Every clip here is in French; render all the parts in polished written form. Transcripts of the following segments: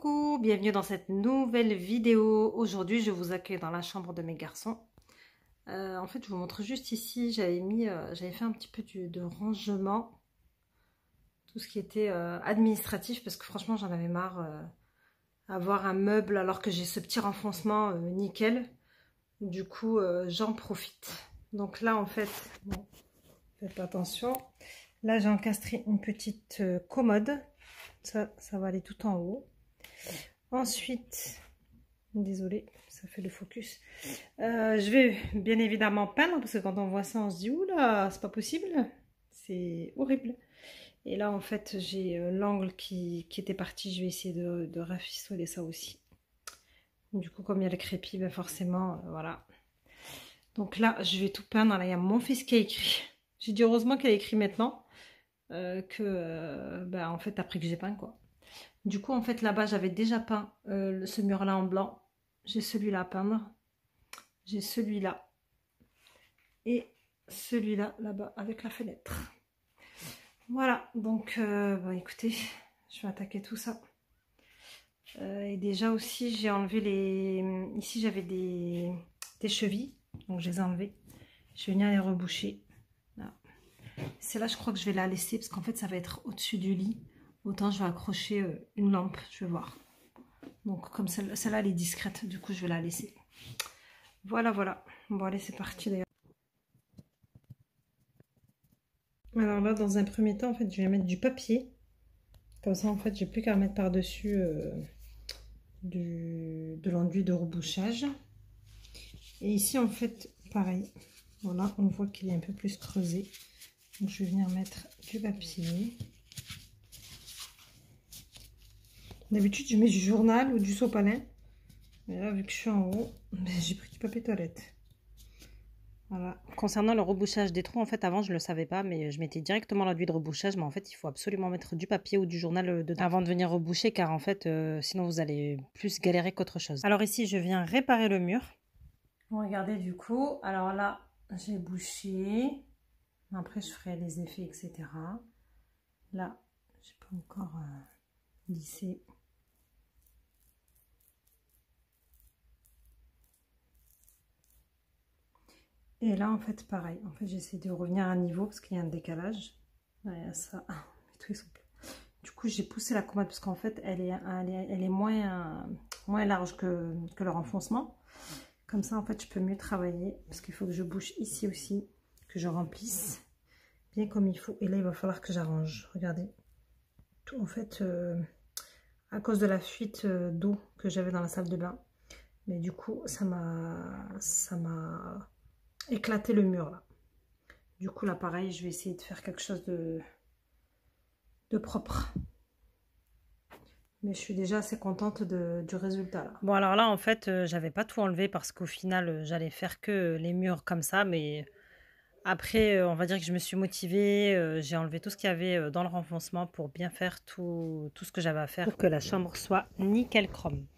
Coucou, bienvenue dans cette nouvelle vidéo. Aujourd'hui, je vous accueille dans la chambre de mes garçons. En fait, je vous montre juste ici, j'avais fait un petit peu de rangement. Tout ce qui était administratif, parce que franchement, j'en avais marre avoir un meuble alors que j'ai ce petit renfoncement nickel. Du coup, j'en profite. Donc là, en fait, bon, faites attention. Là, j'ai encastré une petite commode. Ça va aller tout en haut. Ensuite, désolée, ça fait le focus. Je vais bien évidemment peindre parce que quand on voit ça, on se dit oula, c'est pas possible, c'est horrible. Et là, en fait, j'ai l'angle qui était parti. Je vais essayer de rafistoler ça aussi. Du coup, comme il y a le crépi, ben forcément, voilà. Donc là, je vais tout peindre. Là, il y a mon fils qui a écrit. J'ai dit heureusement qu'elle a écrit maintenant. En fait après que j'ai peint quoi. Du coup en fait là-bas j'avais déjà peint ce mur là en blanc, j'ai celui-là à peindre, j'ai celui-là et celui-là là-bas avec la fenêtre. Voilà donc bon, écoutez, je vais attaquer tout ça et déjà aussi j'ai enlevé ici j'avais des chevilles, donc je les ai enlevées, je vais venir les reboucher. C'est là je crois que je vais la laisser parce qu'en fait ça va être au-dessus du lit. Autant je vais accrocher une lampe, je vais voir. Donc comme celle-là elle est discrète, du coup je vais la laisser. Voilà, voilà. Bon allez c'est parti d'ailleurs. Alors là dans un premier temps en fait je vais mettre du papier. Comme ça en fait j'ai plus qu'à mettre par-dessus de l'enduit de rebouchage. Et ici en fait pareil. Voilà, on voit qu'il est un peu plus creusé. Donc je vais venir mettre du papier. D'habitude je mets du journal ou du sopalin. Mais là vu que je suis en haut, j'ai pris du papier toilette. Voilà. Concernant le rebouchage des trous, en fait avant je ne le savais pas, mais je mettais directement l'enduit de rebouchage. Mais en fait il faut absolument mettre du papier ou du journal dedans avant de venir reboucher, car en fait sinon vous allez plus galérer qu'autre chose. Alors ici je viens réparer le mur. Regardez du coup, alors là j'ai bouché. Après je ferai les effets etc. Là j'ai pas encore lissé. Et là en fait pareil, en fait j'essaie de revenir à un niveau parce qu'il y a un décalage. Là, il y a ça. Du coup j'ai poussé la commode parce qu'en fait elle est moins large que le renfoncement. Comme ça en fait je peux mieux travailler parce qu'il faut que je bouche ici aussi, que je remplisse bien comme il faut. Et là il va falloir que j'arrange. Regardez, tout en fait à cause de la fuite d'eau que j'avais dans la salle de bain. Mais du coup ça m'a éclater le mur là. Du coup là pareil je vais essayer de faire quelque chose de propre. Mais je suis déjà assez contente du résultat là. Bon alors là en fait j'avais pas tout enlevé parce qu'au final j'allais faire que les murs comme ça. Mais après on va dire que je me suis motivée. J'ai enlevé tout ce qu'il y avait dans le renfoncement pour bien faire tout ce que j'avais à faire pour que la chambre soit nickel chrome.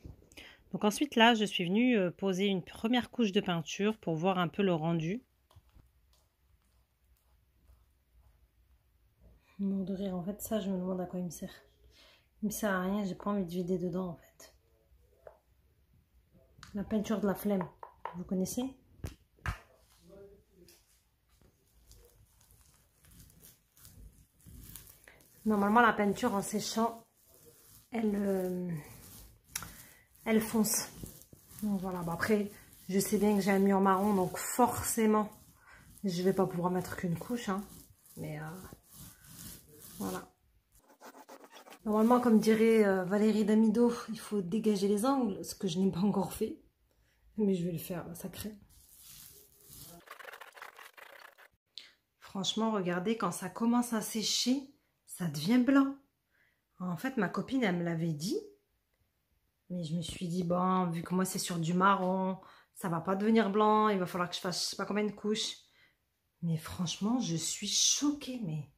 Donc ensuite là je suis venue poser une première couche de peinture pour voir un peu le rendu. Mort de rire, en fait ça je me demande à quoi il me sert. Il me sert à rien, j'ai pas envie de vider dedans en fait. La peinture de la flemme, vous connaissez? Normalement la peinture en séchant, elle fonce. Donc voilà, bon, après je sais bien que j'ai un mur marron donc forcément je vais pas pouvoir mettre qu'une couche hein. Mais voilà. Normalement, comme dirait Valérie Damido, il faut dégager les angles, ce que je n'ai pas encore fait. Mais je vais le faire, là, ça crée. Franchement, regardez, quand ça commence à sécher, ça devient blanc. En fait, ma copine, elle me l'avait dit. Mais je me suis dit, bon, vu que moi, c'est sur du marron, ça va pas devenir blanc. Il va falloir que je fasse, je sais pas combien de couches. Mais franchement, je suis choquée. Mais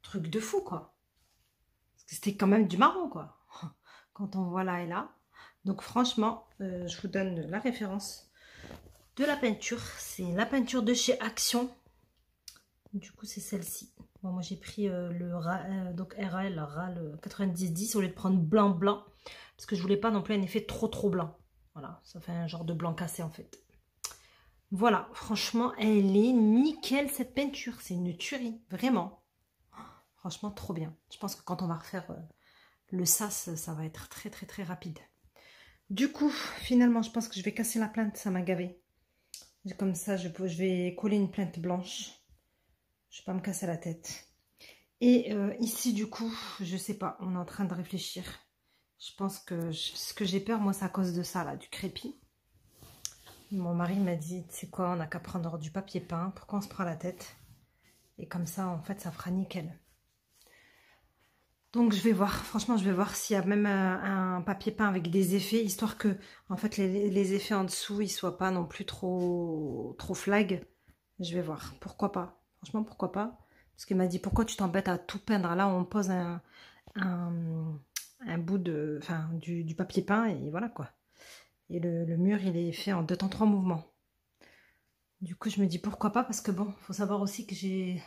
truc de fou, quoi. C'était quand même du marron quoi, quand on voit là et là. Donc franchement, je vous donne la référence de la peinture. C'est la peinture de chez Action. Du coup, c'est celle-ci. Bon, moi j'ai pris donc RAL, RAL 90-10 au lieu de prendre blanc. Parce que je voulais pas non plus un effet trop blanc. Voilà, ça fait un genre de blanc cassé en fait. Voilà, franchement, elle est nickel cette peinture. C'est une tuerie, vraiment. Franchement, trop bien. Je pense que quand on va refaire le sas, ça va être très rapide. Du coup, finalement, je pense que je vais casser la plinthe. Ça m'a gavé. Comme ça, je vais coller une plinthe blanche. Je vais pas me casser la tête. Et ici, du coup, je sais pas. On est en train de réfléchir. Je pense que ce que j'ai peur, moi, c'est à cause de ça, là, du crépi. Mon mari m'a dit, c'est quoi, on n'a qu'à prendre du papier peint. Pourquoi on se prend la tête? Et comme ça, en fait, ça fera nickel. Donc, je vais voir. Franchement, je vais voir s'il y a même un papier peint avec des effets, histoire que, en fait, les effets en dessous, ils soient pas non plus trop flag. Je vais voir. Pourquoi pas? Franchement, pourquoi pas? Parce qu'il m'a dit, pourquoi tu t'embêtes à tout peindre? Là, on pose un bout de, enfin, du papier peint et voilà quoi. Et le mur, il est fait en 2 temps 3 mouvements. Du coup, je me dis pourquoi pas, parce que bon, faut savoir aussi que j'ai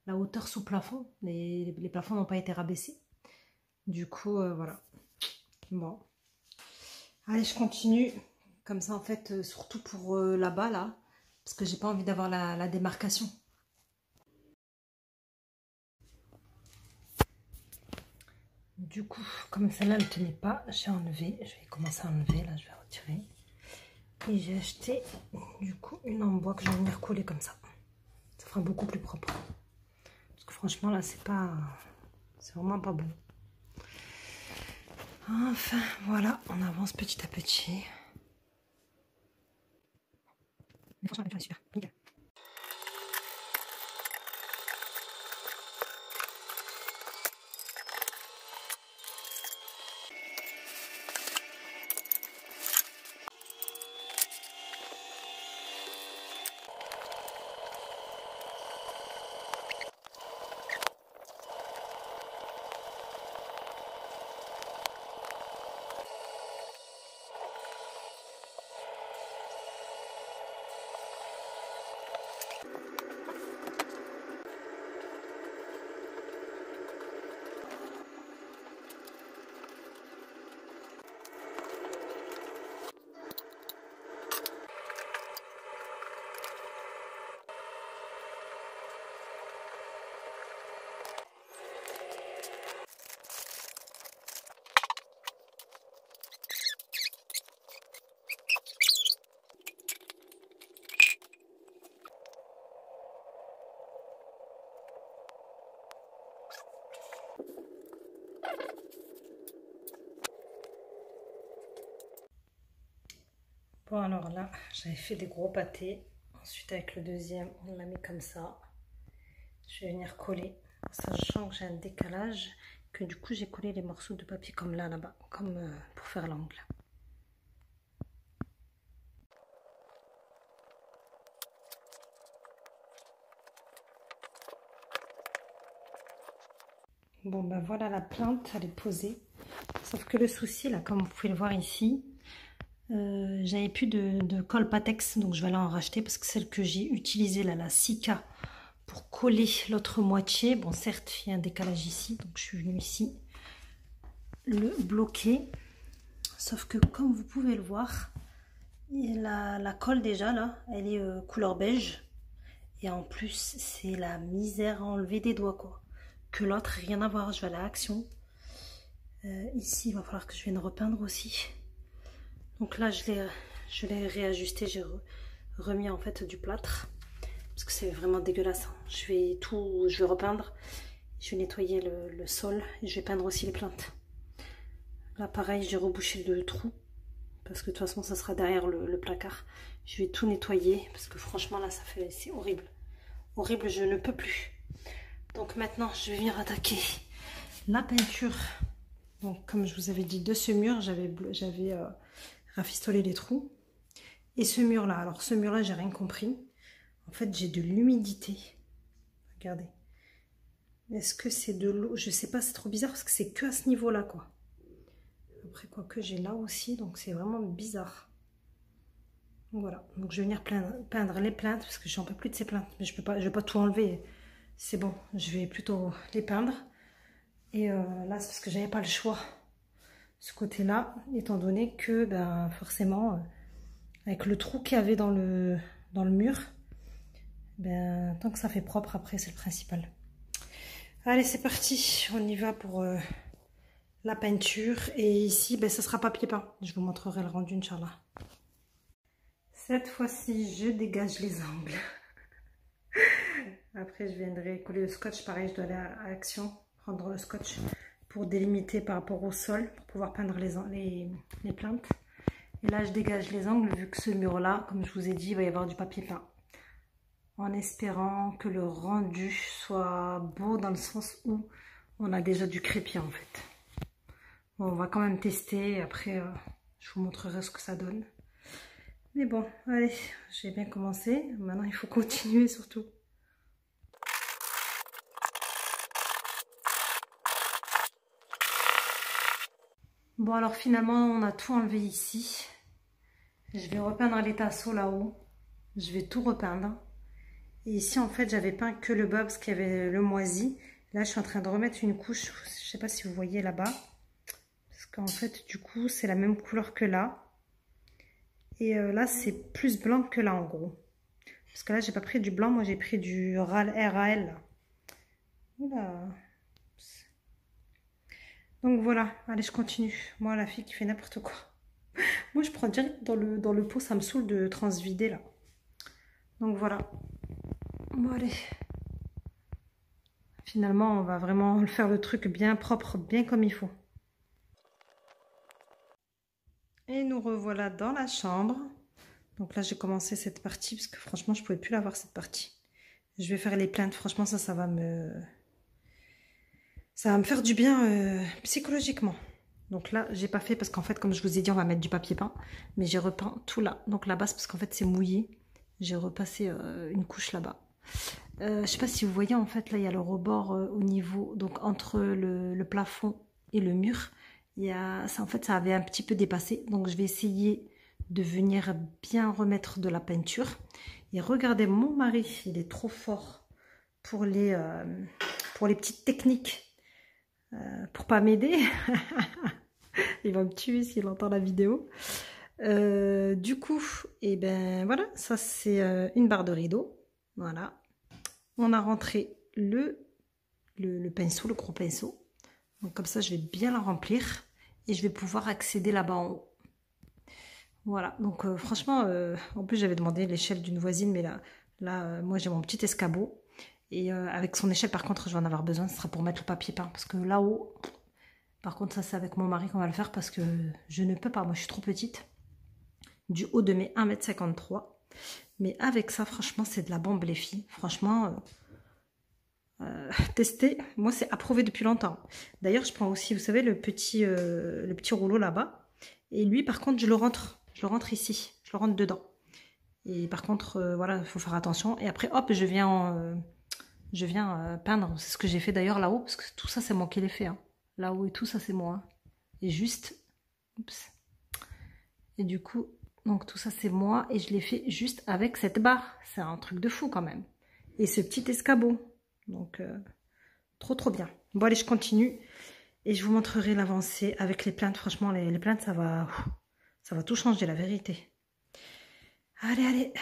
la hauteur sous plafond. Les plafonds n'ont pas été rabaissés. Du coup, voilà. Bon. Allez, je continue. Comme ça, en fait, surtout pour là-bas, là. Parce que j'ai pas envie d'avoir la démarcation. Du coup, comme celle-là ne tenait pas, j'ai enlevé. Je vais commencer à enlever. Là, je vais retirer. Et j'ai acheté, du coup, une en bois que je vais venir coller comme ça. Ça fera beaucoup plus propre. Parce que franchement, là, c'est vraiment pas bon. Enfin, voilà, on avance petit à petit. Mais franchement, la peinture est super, nickel. Bon, alors là, j'avais fait des gros pâtés. Ensuite, avec le deuxième, on l'a mis comme ça. Je vais venir coller, sachant que j'ai un décalage, que du coup, j'ai collé les morceaux de papier comme là-bas, comme pour faire l'angle. Bon, ben voilà, la plinthe, elle est posée. Sauf que le souci, là, comme vous pouvez le voir ici, j'avais plus de colle Patex, donc je vais aller en racheter parce que celle que j'ai utilisée là, la Sika, pour coller l'autre moitié, bon certes il y a un décalage ici, donc je suis venue ici le bloquer, sauf que comme vous pouvez le voir, la colle déjà là, elle est couleur beige, et en plus c'est la misère à enlever des doigts quoi, que l'autre rien à voir. Je vais aller à Action, ici il va falloir que je vienne repeindre aussi. Donc là, je l'ai réajusté, j'ai remis en fait du plâtre. Parce que c'est vraiment dégueulasse. Je vais repeindre. Je vais nettoyer le sol. Et je vais peindre aussi les plaintes. Là, pareil, j'ai rebouché le trou. Parce que de toute façon, ça sera derrière le placard. Je vais tout nettoyer. Parce que franchement, là, c'est horrible. Horrible, je ne peux plus. Donc maintenant, je vais venir attaquer la peinture. Donc, comme je vous avais dit, de ce mur, j'avais rafistolé les trous. Et ce mur-là, alors ce mur-là, j'ai rien compris. En fait, j'ai de l'humidité. Regardez. Est-ce que c'est de l'eau? Je sais pas, c'est trop bizarre parce que c'est que à ce niveau-là, quoi. Après, quoi que j'ai là aussi, donc c'est vraiment bizarre. Donc, voilà. Donc, je vais venir peindre les plaintes parce que j'en peux plus de ces plaintes. Mais je vais pas tout enlever. c'est bon, je vais plutôt les peindre. Et là, c'est parce que j'avais pas le choix, ce côté-là, étant donné que ben, forcément, avec le trou qu'il y avait dans le mur, ben, tant que ça fait propre, après, c'est le principal. Allez, c'est parti, on y va pour la peinture. Et ici, ben, ça sera papier peint. Je vous montrerai le rendu, Inch'Allah. Cette fois-ci, je dégage les angles. Après, je viendrai coller le scotch. Pareil, je dois aller à Action, prendre le scotch pour délimiter par rapport au sol, pour pouvoir peindre les plaintes. Et là, je dégage les angles, vu que ce mur-là, comme je vous ai dit, il va y avoir du papier peint. En espérant que le rendu soit beau dans le sens où on a déjà du crépi en fait. Bon, on va quand même tester, après je vous montrerai ce que ça donne. Mais bon, allez, j'ai bien commencé, maintenant il faut continuer surtout. Bon alors finalement on a tout enlevé ici. Je vais repeindre les tasseaux là-haut. Je vais tout repeindre. Et ici, en fait, j'avais peint que le bas parce qu'il y avait le moisi. Là, je suis en train de remettre une couche. Je ne sais pas si vous voyez là-bas. Parce qu'en fait, du coup, c'est la même couleur que là. Et là, c'est plus blanc que là, en gros. Parce que là, j'ai pas pris du blanc. Moi, j'ai pris du RAL. Oula. Donc, voilà. Allez, je continue. Moi, la fille qui fait n'importe quoi. Moi, je prends direct dans le pot. Ça me saoule de transvider, là. Donc, voilà. Bon allez, finalement on va vraiment faire le truc bien propre, bien comme il faut. Et nous revoilà dans la chambre. Donc là j'ai commencé cette partie parce que franchement je pouvais plus la voir cette partie. Je vais faire les plaintes, franchement ça va me faire du bien psychologiquement. Donc là j'ai pas fait parce qu'en fait comme je vous ai dit on va mettre du papier peint, mais j'ai repeint tout là. Donc la base parce qu'en fait c'est mouillé, j'ai repassé une couche là-bas. Je sais pas si vous voyez en fait là il y a le rebord au niveau, donc entre le plafond et le mur, il y a ça, en fait ça avait un petit peu dépassé, donc je vais essayer de venir bien remettre de la peinture. Et regardez, mon mari il est trop fort pour les petites techniques, pour pas m'aider. Il va me tuer s'il entend la vidéo. Du coup, et ben voilà, ça c'est une barre de rideau, voilà. On a rentré le pinceau, le gros pinceau. Donc comme ça, je vais bien la remplir et je vais pouvoir accéder là-bas en haut. Voilà, donc franchement, en plus j'avais demandé l'échelle d'une voisine, mais là moi j'ai mon petit escabeau. Et avec son échelle, par contre, je vais en avoir besoin, ce sera pour mettre le papier peint. Parce que là-haut, par contre, ça c'est avec mon mari qu'on va le faire parce que je ne peux pas, moi je suis trop petite. Du haut de mes 1,53 m. Mais avec ça, franchement, c'est de la bombe, les filles. Franchement, tester, moi, c'est approuvé depuis longtemps. D'ailleurs, je prends aussi, vous savez, le petit rouleau là-bas. Et lui, par contre, je le rentre ici. Je le rentre dedans. Et par contre, voilà, il faut faire attention. Et après, hop, je viens peindre. C'est ce que j'ai fait d'ailleurs là-haut, parce que tout ça, c'est moi qui l'ai fait. Hein. Là-haut et tout ça, c'est moi. Hein. Et juste... Oups. Et du coup... Donc tout ça c'est moi et je l'ai fait juste avec cette barre. C'est un truc de fou quand même. Et ce petit escabeau. Donc trop bien. Bon allez, je continue et je vous montrerai l'avancée avec les plaintes. Franchement les plaintes ça va tout changer, la vérité. Allez.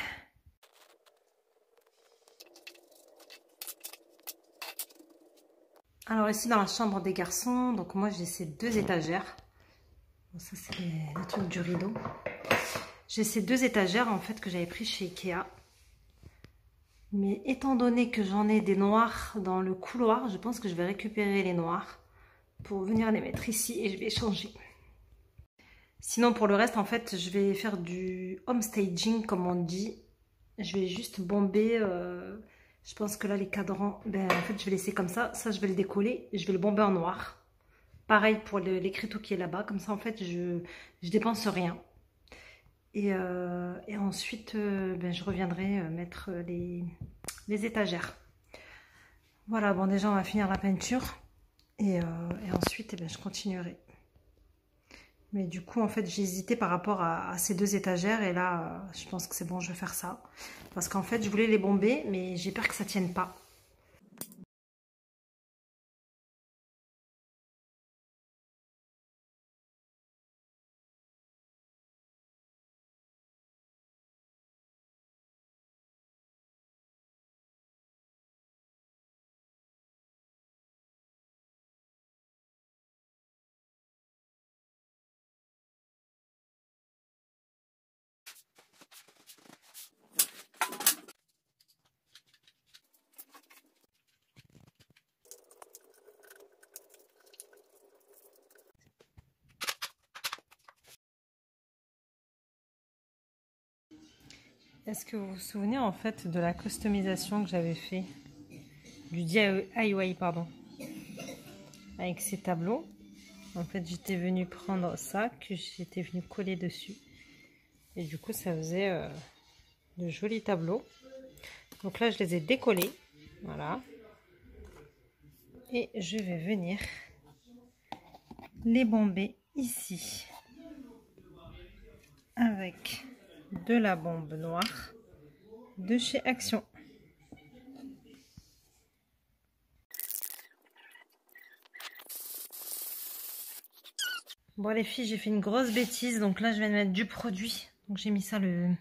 Alors ici dans la chambre des garçons, donc moi j'ai ces deux étagères. Bon, ça c'est le truc du rideau. J'ai ces deux étagères en fait que j'avais pris chez Ikea. Mais étant donné que j'en ai des noirs dans le couloir, je pense que je vais récupérer les noirs pour venir les mettre ici et je vais changer. Sinon pour le reste en fait je vais faire du home staging comme on dit. Je vais juste bomber, je pense que là les cadrans, ben, en fait je vais laisser comme ça. Ça je vais le décoller et je vais le bomber en noir. Pareil pour l'écriteau qui est là-bas, comme ça en fait je dépense rien. Et ensuite, ben, je reviendrai mettre les étagères. Voilà, bon déjà on va finir la peinture. Et ensuite, ben, je continuerai. Mais du coup, en fait, j'ai hésité par rapport à ces deux étagères. Et là, je pense que c'est bon, je vais faire ça. Parce qu'en fait, je voulais les bomber, mais j'ai peur que ça tienne pas. Est-ce que vous vous souvenez en fait de la customisation que j'avais fait du DIY, pardon, avec ces tableaux? En fait, j'étais venue prendre ça, que j'étais venue coller dessus. Et du coup, ça faisait de jolis tableaux. Donc là, je les ai décollés. Voilà. Et je vais venir les bomber ici. Avec de la bombe noire de chez Action. Bon les filles, j'ai fait une grosse bêtise, donc là je vais mettre du produit. Donc j'ai mis ça, le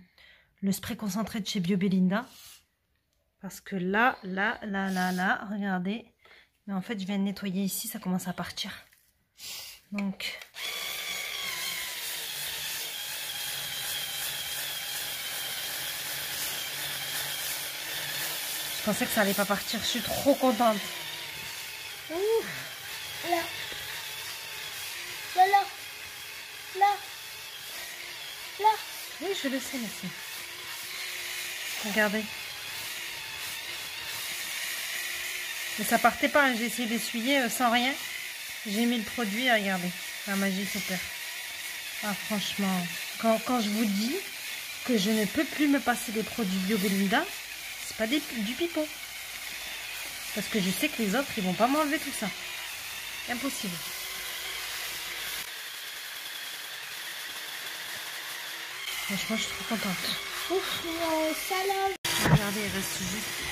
spray concentré de chez BioBelinda. Parce que là, regardez. Mais en fait je viens de nettoyer ici, ça commence à partir. Donc... je pensais que ça allait pas partir, je suis trop contente. Ouh. Là. Là. Là. Là. Oui, je le sais, merci. Regardez. Mais ça partait pas, hein. J'ai essayé d'essuyer sans rien. J'ai mis le produit, regardez. La magie s'opère. Ah, franchement, quand je vous dis que je ne peux plus me passer des produits BioBelinda, c'est pas du pipeau. Parce que je sais que les autres, ils vont pas m'enlever tout ça. Impossible. Franchement, je suis trop contente. Ouf, mon salade. Regardez, il reste juste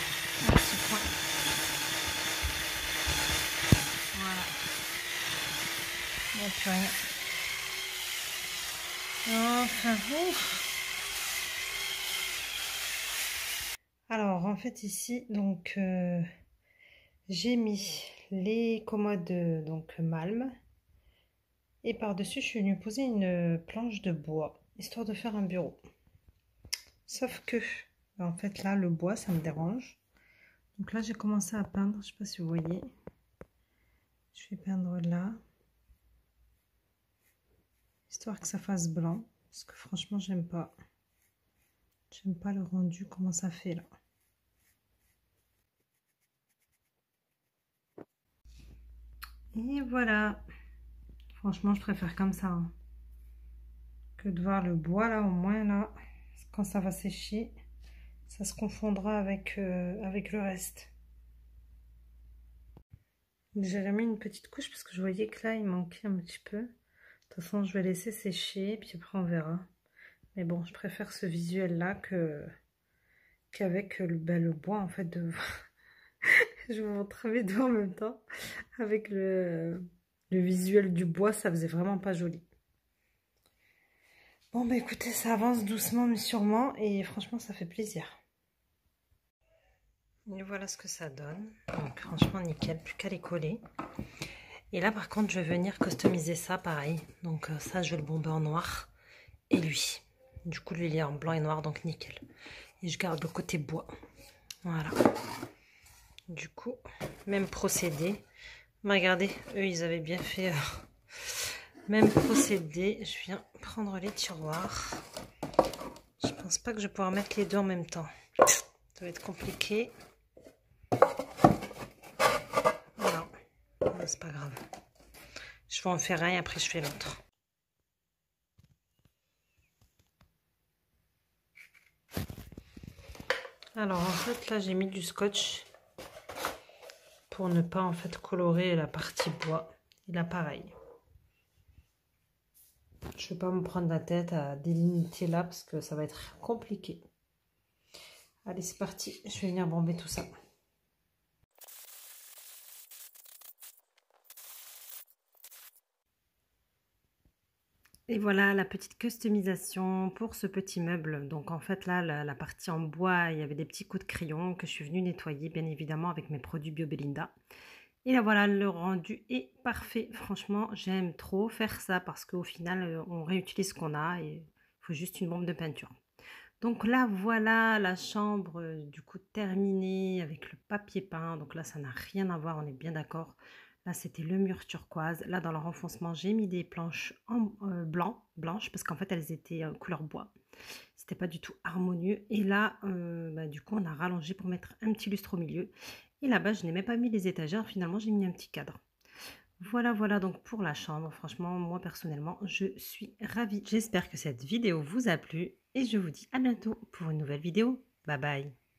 un petit point. Voilà. Il n'y a plus rien. Enfin, ouf. Alors, en fait, ici, donc, j'ai mis les commodes, donc, Malm. Et par-dessus, je suis venue poser une planche de bois, histoire de faire un bureau. Sauf que, en fait, là, le bois, ça me dérange. Donc là, j'ai commencé à peindre, je ne sais pas si vous voyez. Je vais peindre là. Histoire que ça fasse blanc. Parce que franchement, j'aime pas. J'aime pas le rendu, comment ça fait là. Et voilà. Franchement, je préfère comme ça. Hein, que de voir le bois là, au moins là. Quand ça va sécher, ça se confondra avec, avec le reste. J'ai remis une petite couche parce que je voyais que là, il manquait un petit peu. De toute façon, je vais laisser sécher, puis après on verra. Mais bon, je préfère ce visuel-là qu'avec le bois, en fait, de... je vous montre mes doigts en même temps. Avec le visuel du bois, ça faisait vraiment pas joli. Bon, bah écoutez, ça avance doucement mais sûrement, et franchement, ça fait plaisir. Et voilà ce que ça donne. Donc franchement, nickel, plus qu'à les coller. Et là, par contre, je vais venir customiser ça, pareil. Donc ça, je vais le bomber en noir. Et lui. Du coup, lui, il est en blanc et noir, donc nickel. Et je garde le côté bois. Voilà. Du coup, même procédé. Mais regardez, eux, ils avaient bien fait... même procédé. Je viens prendre les tiroirs. Je pense pas que je vais pouvoir mettre les deux en même temps. Ça va être compliqué. Non, c'est pas grave. Je vais en faire un et après je fais l'autre. Alors en fait là j'ai mis du scotch pour ne pas en fait colorer la partie bois et l'appareil. Je ne vais pas me prendre la tête à délimiter là parce que ça va être compliqué. Allez, c'est parti, je vais venir bomber tout ça. Et voilà la petite customisation pour ce petit meuble. Donc en fait là, la partie en bois, il y avait des petits coups de crayon que je suis venue nettoyer bien évidemment avec mes produits BioBelinda. Et là voilà, le rendu est parfait. Franchement, j'aime trop faire ça parce qu'au final, on réutilise ce qu'on a et il faut juste une bombe de peinture. Donc là, voilà la chambre du coup terminée avec le papier peint. Donc là, ça n'a rien à voir, on est bien d'accord. Là, c'était le mur turquoise. Là, dans le renfoncement, j'ai mis des planches en blanches, parce qu'en fait, elles étaient couleur bois. C'était pas du tout harmonieux. Et là, bah, du coup, on a rallongé pour mettre un petit lustre au milieu. Et là-bas, je n'ai même pas mis les étagères. Finalement, j'ai mis un petit cadre. Voilà, voilà donc pour la chambre. Franchement, moi personnellement, je suis ravie. J'espère que cette vidéo vous a plu et je vous dis à bientôt pour une nouvelle vidéo. Bye bye.